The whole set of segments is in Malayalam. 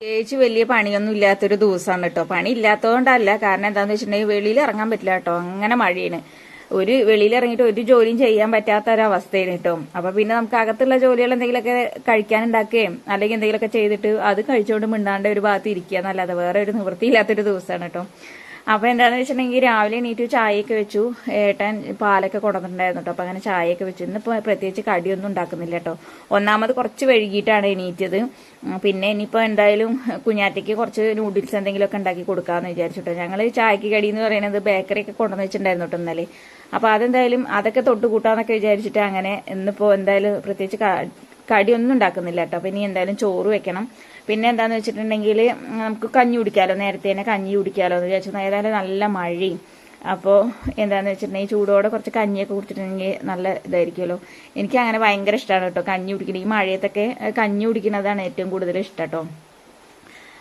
പ്രത്യേകിച്ച് വലിയ പണിയൊന്നും ഇല്ലാത്തൊരു ദിവസമാണ് കേട്ടോ. പണി ഇല്ലാത്തതുകൊണ്ടല്ല, കാരണം എന്താണെന്ന് വെച്ചിട്ടുണ്ടെങ്കിൽ വെളിയിൽ ഇറങ്ങാൻ പറ്റില്ല കേട്ടോ, അങ്ങനെ മഴയാണ്. വെളിയിൽ ഇറങ്ങിയിട്ട് ഒരു ജോലിയും ചെയ്യാൻ പറ്റാത്ത ഒരവസ്ഥയാണ് കേട്ടോ. അപ്പൊ പിന്നെ നമുക്ക് അകത്തുള്ള ജോലികൾ എന്തെങ്കിലുമൊക്കെ കഴിക്കാനുണ്ടാക്കുകയും അല്ലെങ്കിൽ എന്തെങ്കിലുമൊക്കെ ചെയ്തിട്ട് അത് കഴിച്ചുകൊണ്ട് മിണ്ടാണ്ട് ഒരു ഭാഗത്ത് ഇരിക്കുക എന്നല്ലാതെ വേറെ ഒരു നിവൃത്തിയില്ലാത്തൊരു ദിവസമാണ് കേട്ടോ. അപ്പൊ എന്താന്ന് വെച്ചിട്ടുണ്ടെങ്കിൽ രാവിലെ എണീറ്റ് ചായയൊക്കെ വെച്ചു. ഏട്ടൻ പാലൊക്കെ കൊണ്ടുവന്നിട്ടുണ്ടായിരുന്നു കേട്ടോ. അപ്പൊ അങ്ങനെ ചായയൊക്കെ വെച്ചു. ഇന്നിപ്പോ പ്രത്യേകിച്ച് കടിയൊന്നും ഉണ്ടാക്കുന്നില്ല കേട്ടോ. ഒന്നാമത് കുറച്ച് വൈകിട്ടാണ് എണീറ്റത്. പിന്നെ ഇനിയിപ്പോ എന്തായാലും കുഞ്ഞാറ്റയ്ക്ക് കുറച്ച് നൂഡിൽസ് എന്തെങ്കിലുമൊക്കെ ഉണ്ടാക്കി കൊടുക്കാമെന്ന് വിചാരിച്ചിട്ടോ. ഞങ്ങൾ ചായക്ക് കടി എന്ന് പറയുന്നത് ബേക്കറി ഒക്കെ കൊണ്ടുവന്ന് വെച്ചിട്ടുണ്ടായിരുന്നു കേട്ടോ ഇന്നലെ. അപ്പൊ അതെന്തായാലും അതൊക്കെ തൊട്ട് കൂട്ടാന്നൊക്കെ വിചാരിച്ചിട്ട് അങ്ങനെ ഇന്നിപ്പോ എന്തായാലും പ്രത്യേകിച്ച് കടിയൊന്നും ഉണ്ടാക്കുന്നില്ല കേട്ടോ. അപ്പൊ ഇനി എന്തായാലും ചോറ് വെക്കണം. പിന്നെ എന്താന്ന് വെച്ചിട്ടുണ്ടെങ്കിൽ നമുക്ക് കഞ്ഞി കുടിക്കാമല്ലോ, നേരത്തെ തന്നെ കഞ്ഞി കുടിക്കാമല്ലോ എന്ന് വിചാരിച്ചു. ഏതായാലും നല്ല മഴയും. അപ്പോൾ എന്താന്ന് വെച്ചിട്ടുണ്ടെങ്കിൽ ചൂടോടെ കുറച്ച് കഞ്ഞിയൊക്കെ കുടിച്ചിട്ടുണ്ടെങ്കിൽ നല്ല ഇതായിരിക്കുമല്ലോ. എനിക്ക് അങ്ങനെ ഭയങ്കര ഇഷ്ടമാണ് കേട്ടോ കഞ്ഞി കുടിക്കുന്നത്. ഈ മഴയത്തൊക്കെ കഞ്ഞി കുടിക്കുന്നതാണ് ഏറ്റവും കൂടുതൽ ഇഷ്ടം കേട്ടോ.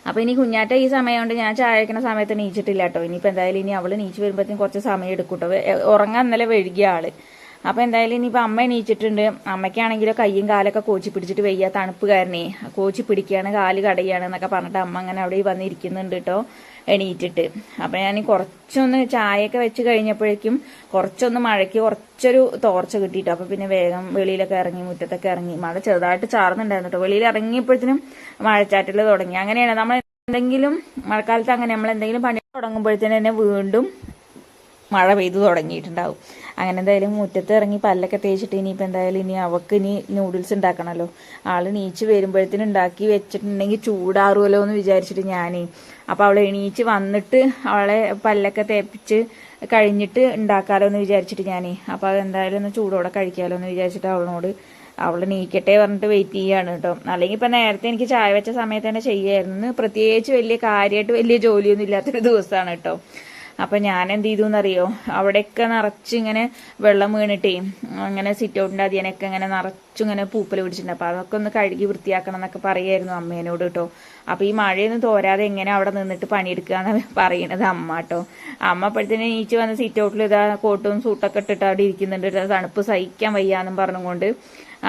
അപ്പൊ ഇനി കുഞ്ഞാറ്റ ഈ സമയം കൊണ്ട് ഞാൻ ചായ വയ്ക്കുന്ന സമയത്ത് നീച്ചിട്ടില്ല കേട്ടോ. ഇനിയിപ്പോൾ എന്തായാലും ഇനി അവള് നീച്ച് വരുമ്പോഴത്തേക്കും കുറച്ച് സമയം എടുക്കും കേട്ടോ. ഉറങ്ങാൻ ഇന്നലെ വൈകിയ ആള്. അപ്പൊ എന്തായാലും ഇനിയിപ്പോൾ അമ്മ എണീച്ചിട്ടുണ്ട്. അമ്മയ്ക്കാണെങ്കിലോ കയ്യും കാലൊക്കെ കോച്ചി പിടിച്ചിട്ട് വയ്യ, തണുപ്പ് കാരണേ കോച്ചി പിടിക്കുകയാണ്, കാല് കടയാണ് എന്നൊക്കെ പറഞ്ഞിട്ട് അമ്മ അങ്ങനെ അവിടെ വന്നിരിക്കുന്നുണ്ട് കേട്ടോ എണീറ്റിട്ട്. അപ്പൊ ഞാൻ കുറച്ചൊന്ന് ചായയൊക്കെ വെച്ച് കഴിഞ്ഞപ്പോഴേക്കും കുറച്ചൊന്ന് മഴയ്ക്ക് കുറച്ചൊരു തോർച്ച കിട്ടിയിട്ടോ. അപ്പൊ പിന്നെ വേഗം വെളിയിലൊക്കെ ഇറങ്ങി, മുറ്റത്തൊക്കെ ഇറങ്ങി. മഴ ചെറുതായിട്ട് ചാർന്നുണ്ടായിരുന്നു കേട്ടോ. വെളിയിൽ ഇറങ്ങിയപ്പോഴത്തേനും മഴച്ചാറ്റിൽ തുടങ്ങി. അങ്ങനെയാണ് നമ്മൾ എന്തെങ്കിലും മഴക്കാലത്ത് അങ്ങനെ നമ്മൾ എന്തെങ്കിലും പണി തുടങ്ങുമ്പോഴത്തേനും തന്നെ വീണ്ടും മഴ പെയ്തു തുടങ്ങിയിട്ടുണ്ടാവും. അങ്ങനെ എന്തായാലും മുറ്റത്ത് ഇറങ്ങി പല്ലൊക്കെ തേച്ചിട്ട് ഇനിയിപ്പോൾ എന്തായാലും ഇനി അവൾക്ക് ഇനി നൂഡിൽസ് ഉണ്ടാക്കണമല്ലോ. ആള് നീച്ച് വരുമ്പോഴത്തേനും ഉണ്ടാക്കി വെച്ചിട്ടുണ്ടെങ്കിൽ ചൂടാറുമല്ലോ എന്ന് വിചാരിച്ചിട്ട് ഞാനേ. അപ്പോൾ അവൾ എണീച്ച് വന്നിട്ട് അവളെ പല്ലൊക്കെ തേപ്പിച്ച് കഴിഞ്ഞിട്ട് ഉണ്ടാക്കാമല്ലോ എന്ന് വിചാരിച്ചിട്ട് ഞാനേ. അപ്പോൾ അതെന്തായാലും ഒന്ന് ചൂടോടെ കഴിക്കാമല്ലോ എന്ന് വിചാരിച്ചിട്ട് അവൾ നീക്കട്ടെ പറഞ്ഞിട്ട് വെയിറ്റ് ചെയ്യാണ് കേട്ടോ. അല്ലെങ്കിൽ ഇപ്പം നേരത്തെ എനിക്ക് ചായ വെച്ച സമയത്ത് തന്നെ ചെയ്യായിരുന്നു. പ്രത്യേകിച്ച് വലിയ കാര്യമായിട്ട് വലിയ ജോലിയൊന്നും ഇല്ലാത്തൊരു ദിവസമാണ് കേട്ടോ. അപ്പൊ ഞാൻ എന്ത് ചെയ്തു എന്നറിയോ, അവിടെയൊക്കെ നിറച്ചിങ്ങനെ വെള്ളം വീണിട്ടേ അങ്ങനെ സിറ്റ് ഔട്ടിന്റെ അതിനൊക്കെ ഇങ്ങനെ നിറച്ചിങ്ങനെ പൂപ്പൽ പിടിച്ചിട്ടുണ്ട്. അപ്പൊ അതൊക്കെ ഒന്ന് കഴുകി വൃത്തിയാക്കണം എന്നൊക്കെ പറയായിരുന്നു അമ്മേനോട് കേട്ടോ. അപ്പൊ ഈ മഴയൊന്നും തോരാതെ എങ്ങനെ അവിടെ നിന്നിട്ട് പണിയെടുക്കാന്ന് പറയണത് അമ്മ കേട്ടോ. അമ്മ അപ്പോഴത്തേന് നീച്ച് വന്ന് സിറ്റ് ഔട്ടിൽ ഇതാ കോട്ടും സൂട്ടൊക്കെ ഇട്ടിട്ട് അവിടെ ഇരിക്കുന്നുണ്ട്. തണുപ്പ് സഹിക്കാൻ വയ്യാന്നും പറഞ്ഞുകൊണ്ട്.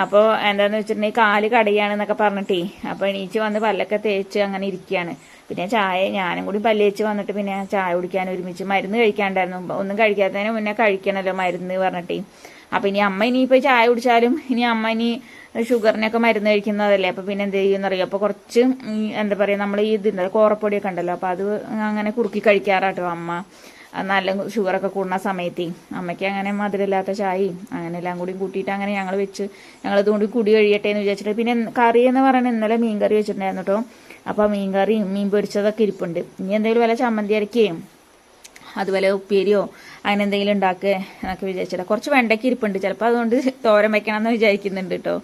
അപ്പോൾ എന്താന്ന് വെച്ചിട്ടുണ്ടെങ്കിൽ കാല് കടയാണെന്നൊക്കെ പറഞ്ഞിട്ടേ അപ്പൊ എണീച്ച് വന്ന് പല്ലൊക്കെ തേച്ച് അങ്ങനെ ഇരിക്കുകയാണ്. പിന്നെ ഞാനും കൂടി പല്ല് തേച്ച് വന്നിട്ട് പിന്നെ ചായ കുടിക്കാൻ ഒരുമിച്ച്. മരുന്ന് കഴിക്കാണ്ടായിരുന്നു, ഒന്നും കഴിക്കാത്തതിന് മുന്നേ കഴിക്കണല്ലോ മരുന്ന് പറഞ്ഞിട്ടേ. അപ്പൊ ഇനി അമ്മ ഇനിയിപ്പോ ചായ കുടിച്ചാലും ഇനി അമ്മ ഇനി ഷുഗറിനൊക്കെ മരുന്ന് കഴിക്കുന്നതല്ലേ. അപ്പൊ പിന്നെ എന്ത് ചെയ്യുമെന്നറിയോ, അപ്പൊ കുറച്ച് എന്താ പറയാ നമ്മൾ ഈ ഇതുണ്ടല്ലോ കോറപ്പൊടിയൊക്കെ ഉണ്ടല്ലോ, അപ്പൊ അത് അങ്ങനെ കുറുക്കി കഴിക്കാറാട്ടോ അമ്മ. നല്ല ഷുഗറൊക്കെ കൂടുന്ന സമയത്ത് അമ്മയ്ക്ക് അങ്ങനെ മധുരമില്ലാത്ത ചായയും അങ്ങനെ എല്ലാം കൂടി കൂട്ടിയിട്ട് അങ്ങനെ ഞങ്ങൾ ഇതുകൊണ്ട് കുടി കഴിയട്ടെ എന്ന് വിചാരിച്ചിട്ട്. പിന്നെ കറി എന്ന് പറയുന്നത് ഇന്നലെ മീൻകറി വെച്ചിട്ടുണ്ടായിരുന്നു കേട്ടോ. അപ്പൊ മീൻകറിയും മീൻ പൊരിച്ചതൊക്കെ ഇരിപ്പുണ്ട്. ഇനി എന്തെങ്കിലും വല്ല ചമ്മന്തി അരക്കുകയും അതുപോലെ ഉപ്പേരിയോ അങ്ങനെ എന്തെങ്കിലും ഉണ്ടാക്കുക എന്നൊക്കെ വിചാരിച്ചിട്ട്. കുറച്ച് വെണ്ടയ്ക്ക് ഇരിപ്പുണ്ട്, ചിലപ്പോൾ അതുകൊണ്ട് തോരൻ വെക്കണം എന്ന് വിചാരിക്കുന്നുണ്ട് കേട്ടോ.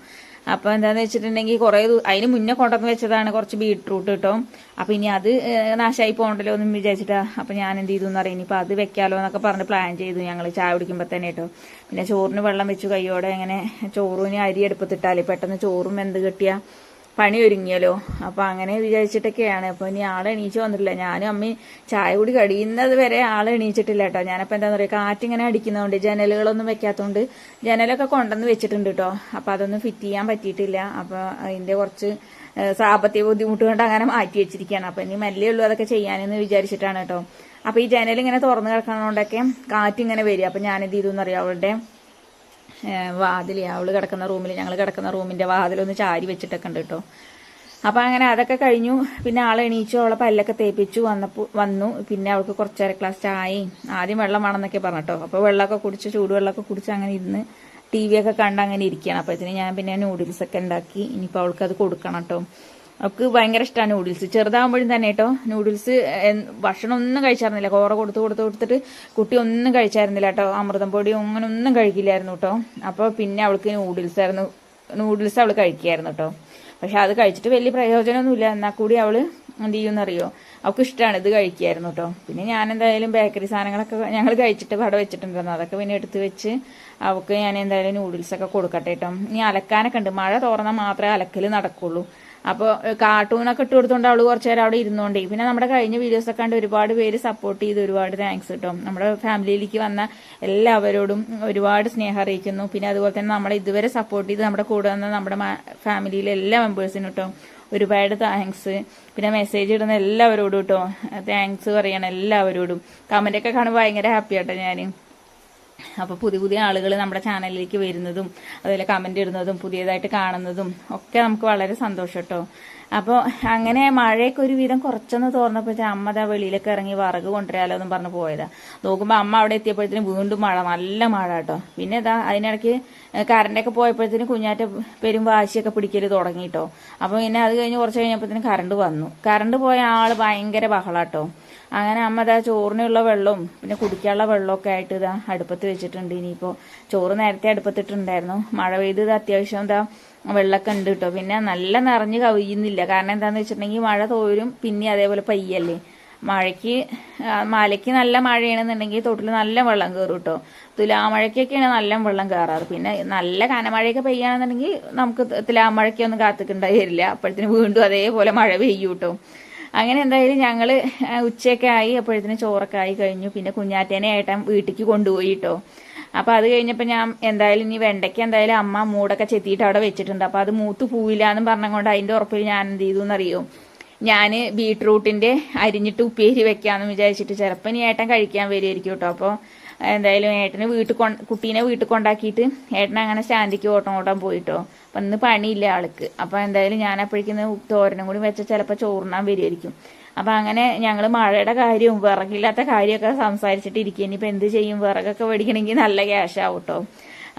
അപ്പൊ എന്താന്ന് വെച്ചിട്ടുണ്ടെങ്കിൽ കുറെ അതിന് മുന്നേ കൊണ്ടുവന്ന് വെച്ചതാണ് കുറച്ച് ബീട്രൂട്ട് കേട്ടോ. അപ്പൊ ഇനി അത് നാശമായി പോകണ്ടല്ലോ എന്ന് വിചാരിച്ചിട്ടാ. അപ്പൊ ഞാൻ എന്ത് ചെയ്തു എന്ന് അറിയാം, ഇനിയിപ്പോൾ അത് വെക്കാലോ എന്നൊക്കെ പറഞ്ഞ് പ്ലാൻ ചെയ്തു ഞങ്ങൾ ചായ കുടിക്കുമ്പോൾ തന്നെ കേട്ടോ. പിന്നെ ചോറിന് വെള്ളം വെച്ചു കൈയോടെ. അങ്ങനെ ചോറിന് അരി എടുപ്പത്തിട്ടാലേ പെട്ടെന്ന് ചോറും എന്ത് കിട്ടിയാ പണി ഒരുങ്ങിയല്ലോ. അപ്പൊ അങ്ങനെ വിചാരിച്ചിട്ടൊക്കെയാണ്. അപ്പൊ ഇനി ആളെ എണീച്ച് വന്നിട്ടില്ല. ഞാനും അമ്മയും ചായ കൂടി കഴിയുന്നത് വരെ ആളെ എണീച്ചിട്ടില്ല കേട്ടോ. ഞാനപ്പോ എന്താന്ന് പറയുക, കാറ്റിങ്ങനെ അടിക്കുന്നതുകൊണ്ട് ജനലുകളൊന്നും വെക്കാത്തതുകൊണ്ട് ജനലൊക്കെ കൊണ്ടുവന്ന് വെച്ചിട്ടുണ്ട് കേട്ടോ. അപ്പൊ അതൊന്നും ഫിറ്റ് ചെയ്യാൻ പറ്റിയിട്ടില്ല. അപ്പൊ അതിന്റെ കുറച്ച് സാമ്പത്തിക ബുദ്ധിമുട്ട് കൊണ്ട് അങ്ങനെ മാറ്റി വെച്ചിരിക്കുകയാണ്. അപ്പൊ ഇനി മെല്ലെ ഉള്ളൂ അതൊക്കെ ചെയ്യാനെന്ന് വിചാരിച്ചിട്ടാണ് കേട്ടോ. അപ്പൊ ഈ ജനലിങ്ങനെ തുറന്നു കിടക്കുന്നതുകൊണ്ടൊക്കെ കാറ്റിങ്ങനെ വരിക. അപ്പൊ ഞാനെന്ത് ചെയ്തു എന്നറിയാം, അവളുടെ വാതിൽ അവള് കിടക്കുന്ന റൂമിൽ, ഞങ്ങൾ കിടക്കുന്ന റൂമിന്റെ വാതിലൊന്ന് ചാരി വെച്ചിട്ടൊക്കെ ഉണ്ട് കേട്ടോ. അപ്പൊ അങ്ങനെ അതൊക്കെ കഴിഞ്ഞു. പിന്നെ ആളെ എണീച്ചു, അവളെ പല്ലൊക്കെ തേപ്പിച്ചു വന്നു. പിന്നെ അവൾക്ക് കുറച്ചര ഗ്ലാസ് ചായയും ആദ്യം വെള്ളം വേണമെന്നൊക്കെ പറഞ്ഞിട്ടോ. അപ്പൊ വെള്ളമൊക്കെ കുടിച്ച് ചൂടുവെള്ളമൊക്കെ കുടിച്ച് അങ്ങനെ ഇരുന്ന് TV ഒക്കെ കണ്ട് അങ്ങനെ ഇരിക്കുകയാണ്. അപ്പോഴത്തേന് ഞാൻ പിന്നെ നൂഡിൽസ് ഒക്കെ ഉണ്ടാക്കി. ഇനിയിപ്പോൾ അവൾക്ക് അത് കൊടുക്കണം കേട്ടോ. അവൾക്ക് ഭയങ്കര ഇഷ്ടമാണ് നൂഡിൽസ്. ചെറുതാകുമ്പോഴും തന്നെ കേട്ടോ നൂഡിൽസ് ഭക്ഷണം ഒന്നും കഴിച്ചായിരുന്നില്ല. കോറ കൊടുത്തിട്ട് കുട്ടി ഒന്നും കഴിച്ചായിരുന്നില്ല കേട്ടോ. അമൃതം പൊടി അങ്ങനെ ഒന്നും കഴിക്കില്ലായിരുന്നു കേട്ടോ. അപ്പോൾ പിന്നെ അവൾക്ക് നൂഡിൽസ് അവൾ കഴിക്കുകയായിരുന്നു കേട്ടോ. പക്ഷെ അത് കഴിച്ചിട്ട് വലിയ പ്രയോജനമൊന്നുമില്ല. എന്നാൽ കൂടി അവള് എന്ത് ചെയ്യുമെന്നറിയോ, അവൾക്ക് ഇഷ്ടമാണ്, ഇത് കഴിക്കുകയായിരുന്നു കേട്ടോ. പിന്നെ ഞാൻ എന്തായാലും ബേക്കറി സാധനങ്ങളൊക്കെ ഞങ്ങൾ കഴിച്ചിട്ട് അവിടെ വെച്ചിട്ടുണ്ടായിരുന്നു. അതൊക്കെ പിന്നെ എടുത്ത് വെച്ച് അവൾക്ക് ഞാൻ എന്തായാലും നൂഡിൽസൊക്കെ കൊടുക്കട്ടെ കേട്ടോ. ഇനി അലക്കാനൊക്കെ ഉണ്ട്. മഴ തോർന്നാൽ മാത്രമേ അലക്കൽ നടക്കുള്ളൂ. അപ്പോൾ കാർട്ടൂണൊക്കെ ഇട്ട് കൊടുത്തോണ്ട് അവള് കുറച്ചു നേരം അവിടെ ഇരുന്നോണ്ടേ. പിന്നെ നമ്മുടെ കഴിഞ്ഞ വീഡിയോസൊക്കെ കണ്ട് ഒരുപാട് പേര് സപ്പോർട്ട് ചെയ്ത് ഒരുപാട് താങ്ക്സ് കേട്ടോ. നമ്മുടെ ഫാമിലിയിലേക്ക് വന്ന എല്ലാവരോടും ഒരുപാട് സ്നേഹം അറിയിക്കുന്നു. പിന്നെ അതുപോലെ തന്നെ നമ്മളെ ഇതുവരെ സപ്പോർട്ട് ചെയ്ത് നമ്മുടെ കൂടെ വന്ന നമ്മുടെ ഫാമിലിയിലെ എല്ലാ മെമ്പേഴ്സിനും കേട്ടോ ഒരുപാട് താങ്ക്സ്. പിന്നെ മെസ്സേജ് ഇടുന്ന എല്ലാവരോടും കേട്ടോ താങ്ക്സ് പറയണം എല്ലാവരോടും. കമന്റൊക്കെ കാണുമ്പോൾ ഭയങ്കര ഹാപ്പി ആട്ടോ ഞാൻ. അപ്പോൾ പുതിയ പുതിയ ആളുകൾ നമ്മുടെ ചാനലിലേക്ക് വരുന്നതും അതുപോലെ കമന്റ് ഇടുന്നതും പുതിയതായിട്ട് കാണുന്നതും ഒക്കെ നമുക്ക് വളരെ സന്തോഷം കേട്ടോ. അപ്പോൾ അങ്ങനെ മഴയൊക്കെ ഒരുവിധം കുറച്ചൊന്ന് തോർന്നപ്പോൾ അമ്മ ദാ വെളിയിലൊക്കെ ഇറങ്ങി വിറക് കൊണ്ടുവരാലോ എന്നും പറഞ്ഞ് പോയതാ. നോക്കുമ്പോൾ അമ്മ അവിടെ എത്തിയപ്പോഴത്തേനും വീണ്ടും മഴ, നല്ല മഴ കേട്ടോ. പിന്നെ ഇതാ അതിനിടയ്ക്ക് കറണ്ടൊക്കെ പോയപ്പോഴത്തേനും കുഞ്ഞാറ്റ പെരും വാശിയൊക്കെ പിടിക്കൽ തുടങ്ങിട്ടോ. അപ്പോൾ പിന്നെ അത് കഴിഞ്ഞ് കുറച്ച് കഴിഞ്ഞപ്പോഴത്തേനും കറണ്ട് വന്നു. കറണ്ട് പോയ ആള് ഭയങ്കര ബഹളാട്ടോ. അങ്ങനെ അമ്മ ഇതാ ചോറിനുള്ള വെള്ളവും പിന്നെ കുടിക്കാനുള്ള വെള്ളമൊക്കെ ആയിട്ട് ഇതാ അടുപ്പത്ത് വെച്ചിട്ടുണ്ട്. ഇനിയിപ്പോൾ ചോറ് നേരത്തെ അടുപ്പത്തിട്ടുണ്ടായിരുന്നു. മഴ പെയ്ത് ഇത് അത്യാവശ്യം ഇതാ വെള്ളമൊക്കെ ഉണ്ട് കേട്ടോ. പിന്നെ നല്ല നിറഞ്ഞ് കവിയുന്നില്ല. കാരണം എന്താണെന്ന് വെച്ചിട്ടുണ്ടെങ്കിൽ മഴ തോരും പിന്നെ അതേപോലെ പയ്യല്ലേ. മലയ്ക്ക് നല്ല മഴയാണെന്നുണ്ടെങ്കിൽ തൊട്ടിൽ നല്ല വെള്ളം കയറും കേട്ടോ. തുലാമഴയ്ക്കൊക്കെയാണ് നല്ല വെള്ളം കയറാറ്. പിന്നെ നല്ല കനമഴയൊക്കെ പെയ്യാണെന്നുണ്ടെങ്കിൽ നമുക്ക് തുലാമഴയ്ക്കൊന്നും കാത്തിക്കുണ്ടായി വരില്ല. അപ്പോഴത്തേന് വീണ്ടും അതേപോലെ മഴ പെയ്യും കേട്ടോ. അങ്ങനെ എന്തായാലും ഞങ്ങൾ ഉച്ചയൊക്കെ ആയി അപ്പോഴത്തേനും ചോറൊക്കെ ആയി കഴിഞ്ഞു. പിന്നെ കുഞ്ഞാറ്റേനെ ഏട്ടൻ വീട്ടിലേക്ക് കൊണ്ടുപോയി കേട്ടോ. അപ്പോൾ അത് കഴിഞ്ഞപ്പോൾ ഞാൻ എന്തായാലും ഇനി വെണ്ടയ്ക്ക് എന്തായാലും അമ്മ മൂടൊക്കെ ചെത്തിയിട്ട് അവിടെ വെച്ചിട്ടുണ്ട്. അപ്പോൾ അത് മൂത്ത് പോവില്ല എന്ന് പറഞ്ഞുകൊണ്ട് അതിൻ്റെ ഉറപ്പിൽ ഞാൻ എന്ത് ചെയ്തു എന്നറിയോ, ഞാൻ ബീട്രൂട്ടിൻ്റെ അരിഞ്ഞിട്ട് ഉപ്പേരി വെക്കാമെന്ന് വിചാരിച്ചിട്ട് ചിലപ്പോൾ ഇനി ഏട്ടൻ കഴിക്കാൻ വരുമായിരിക്കും കേട്ടോ. അപ്പോൾ എന്തായാലും ഏട്ടന് കുട്ടീനെ വീട്ടിൽ കൊണ്ടാക്കിയിട്ട് ഏട്ടൻ അങ്ങനെ സ്റ്റാൻഡിക്ക് ഓട്ടം പോയിട്ടോ. അപ്പം ഇന്ന് പണിയില്ല ആൾക്ക്. അപ്പോൾ എന്തായാലും ഞാൻ അപ്പോഴേക്കും തോരനും കൂടി വെച്ച ചിലപ്പോൾ ചോറിനാൻ വരുമായിരിക്കും. അപ്പം അങ്ങനെ ഞങ്ങൾ മഴയുടെ കാര്യവും വിറകില്ലാത്ത കാര്യമൊക്കെ സംസാരിച്ചിട്ട് ഇരിക്കുക. ഇനിയിപ്പോൾ എന്ത് ചെയ്യും, വിറകൊക്കെ മേടിക്കണമെങ്കിൽ നല്ല ക്യാഷ് ആവും കേട്ടോ.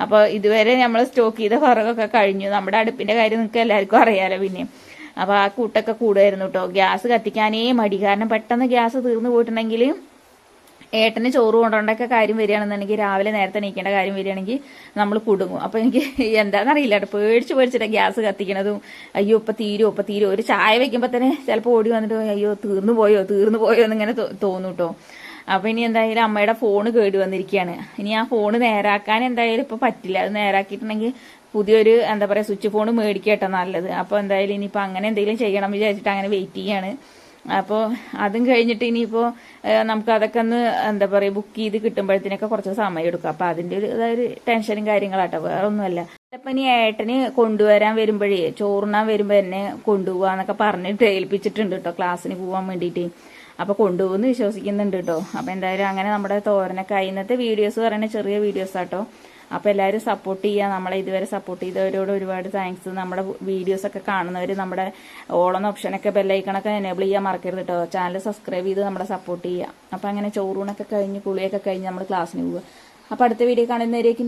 അപ്പോൾ ഇതുവരെ നമ്മൾ സ്റ്റോക്ക് ചെയ്ത വിറകൊക്കെ കഴിഞ്ഞു. നമ്മുടെ അടുപ്പിൻ്റെ കാര്യം നിങ്ങൾക്ക് എല്ലാവർക്കും അറിയാലോ. പിന്നെ അപ്പോൾ ആ കൂട്ടൊക്കെ കൂടുമായിരുന്നു കേട്ടോ. ഗ്യാസ് കത്തിക്കാനേ മടി. കാരണം പെട്ടെന്ന് ഗ്യാസ് തീർന്നു പോയിട്ടുണ്ടെങ്കിൽ ഏട്ടന് ചോറ് കൊണ്ടുകൊണ്ടൊക്കെ കാര്യം വരികയാണെന്നുണ്ടെങ്കിൽ രാവിലെ നേരത്തെ എണീക്കേണ്ട കാര്യം വരികയാണെങ്കിൽ നമ്മൾ കുടുങ്ങും. അപ്പോൾ എനിക്ക് എന്താണെന്നറിയില്ല കേട്ടോ, പേടിച്ചിട്ട് ഗ്യാസ് കത്തിക്കണതും. അയ്യോ ഇപ്പം തീരുമോ ഒരു ചായ വെക്കുമ്പോൾ തന്നെ ചിലപ്പോൾ ഓടി വന്നിട്ട് അയ്യോ തീർന്നു പോയോ എന്നിങ്ങനെ തോന്നും കേട്ടോ. അപ്പോൾ ഇനി എന്തായാലും അമ്മയുടെ ഫോണ് കേട് വന്നിരിക്കുകയാണ്. ഇനി ആ ഫോണ് നേരാക്കാൻ എന്തായാലും ഇപ്പോൾ പറ്റില്ല. അത് നേരാക്കിയിട്ടുണ്ടെങ്കിൽ പുതിയൊരു എന്താ പറയുക സ്വിച്ച് ഫോൺ മേടിക്കട്ടോ നല്ലത്. അപ്പോൾ എന്തായാലും ഇനിയിപ്പോൾ അങ്ങനെ എന്തെങ്കിലും ചെയ്യണം വിചാരിച്ചിട്ട് അങ്ങനെ വെയിറ്റ് ചെയ്യാണ്. അപ്പോൾ അതും കഴിഞ്ഞിട്ട് ഇനിയിപ്പോൾ നമുക്ക് അതൊക്കെ ഒന്ന് എന്താ പറയുക ബുക്ക് ചെയ്ത് കിട്ടുമ്പോഴത്തേനൊക്കെ കുറച്ച് സമയം എടുക്കും. അപ്പോൾ അതിൻ്റെ ഒരു ടെൻഷനും കാര്യങ്ങളാട്ടോ, വേറെ ഒന്നുമല്ല. ചിലപ്പോൾ ഇനി ഏട്ടന് കൊണ്ടുവരാൻ വരുമ്പോഴേ ചോറുണ്ണാൻ വരുമ്പോൾ എന്നെ കൊണ്ടുപോകാന്നൊക്കെ പറഞ്ഞിട്ട് ഏൽപ്പിച്ചിട്ടുണ്ട് കേട്ടോ, ക്ലാസ്സിന് പോകാൻ വേണ്ടിയിട്ട്. അപ്പോൾ കൊണ്ടുപോകുമെന്ന് വിശ്വസിക്കുന്നുണ്ട് കേട്ടോ. അപ്പോൾ എന്തായാലും അങ്ങനെ നമ്മുടെ തോരനൊക്കെ ഇന്നത്തെ വീഡിയോസ് പറയുന്നത് ചെറിയ വീഡിയോസ് ആട്ടോ. അപ്പോൾ എല്ലാവരും സപ്പോർട്ട് ചെയ്യുക. നമ്മളെ ഇതുവരെ സപ്പോർട്ട് ചെയ്തവരോട് ഒരുപാട് താങ്ക്സ്. നമ്മുടെ വീഡിയോസൊക്കെ കാണുന്നവർ നമ്മുടെ ഓളെന്ന ഓപ്ഷനൊക്കെ ബെല്ലൈക്കണൊക്കെ എനേബിൾ ചെയ്യാൻ മറക്കരുത് കേട്ടോ. ചാനൽ സബ്സ്ക്രൈബ് ചെയ്ത് നമ്മളെ സപ്പോർട്ട് ചെയ്യുക. അപ്പോൾ അങ്ങനെ ചോറൂണൊക്കെ കഴിഞ്ഞ് കുളിയൊക്കെ കഴിഞ്ഞ് നമ്മൾ ക്ലാസ്സിന് പോവുക. അപ്പോൾ അടുത്ത വീഡിയോ കാണുന്നവരേക്കും